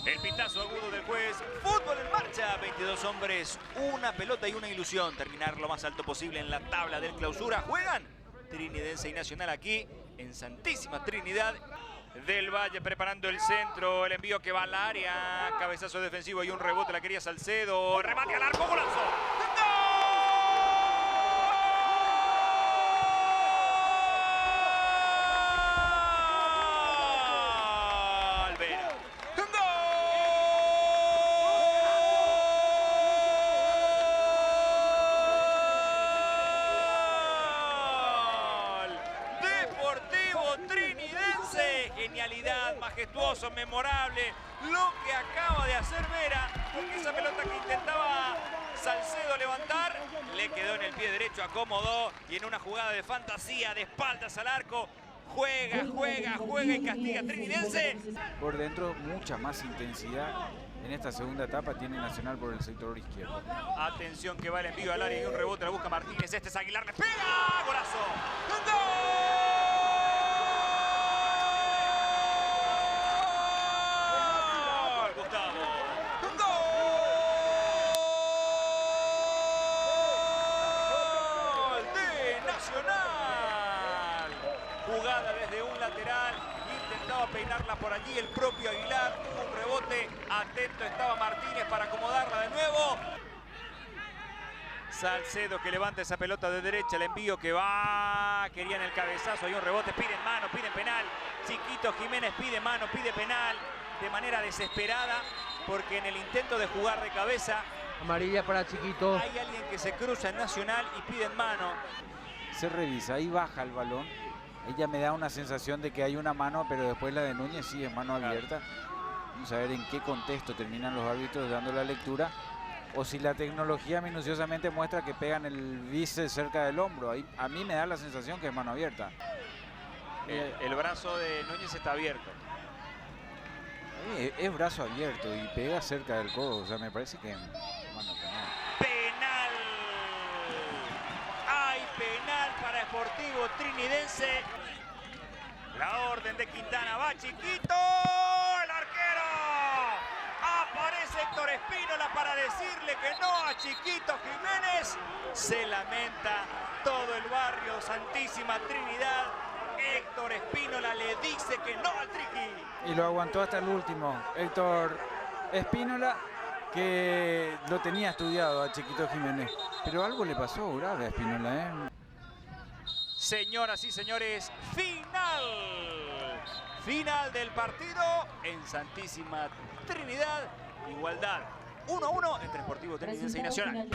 El pitazo agudo del juez. Fútbol en marcha. 22 hombres, una pelota y una ilusión. Terminar lo más alto posible en la tabla del clausura. Juegan Trinidense y Nacional aquí en Santísima Trinidad del Valle, preparando el centro. El envío que va al área. Cabezazo defensivo y un rebote. La quería Salcedo. Remate al arco. ¡Golazo! Genialidad, majestuoso, memorable, lo que acaba de hacer Vera, porque esa pelota que intentaba Salcedo levantar, le quedó en el pie derecho, acomodó y en una jugada de fantasía, de espaldas al arco, juega y castiga Trinidense. Por dentro, mucha más intensidad en esta segunda etapa tiene Nacional por el sector izquierdo. Atención que va el envío al área y un rebote, la busca Martínez, este es Aguilar, le pega, golazo, ¡gol! Jugada desde un lateral, intentaba peinarla por allí el propio Aguilar, tuvo un rebote, atento estaba Martínez para acomodarla de nuevo. Salcedo que levanta esa pelota de derecha, el envío que va, querían el cabezazo, hay un rebote, piden mano, piden penal. Chiquito Jiménez pide mano, pide penal de manera desesperada porque en el intento de jugar de cabeza, amarilla para Chiquito. Hay alguien que se cruza en Nacional y piden mano. Se revisa, ahí baja el balón. Ella me da una sensación de que hay una mano, pero después la de Núñez sí es mano abierta. Vamos a ver en qué contexto terminan los árbitros dando la lectura. O si la tecnología minuciosamente muestra que pegan el bíceps cerca del hombro. Ahí, a mí me da la sensación que es mano abierta. El brazo de Núñez está abierto. Es brazo abierto y pega cerca del codo. O sea, me parece que es mano penal. ¡Penal! ¡Hay penal para Sportivo Trinidense! La orden de Quintana, va Chiquito, el arquero. Aparece Héctor Espínola para decirle que no a Chiquito Jiménez. Se lamenta todo el barrio Santísima Trinidad. Héctor Espínola le dice que no al Triqui. Y lo aguantó hasta el último. Héctor Espínola, que lo tenía estudiado a Chiquito Jiménez. Pero algo le pasó grave a Espínola, ¿eh? Señoras y señores, final del partido en Santísima Trinidad. Igualdad 1-1 entre Sportivo Trinidense y Nacional.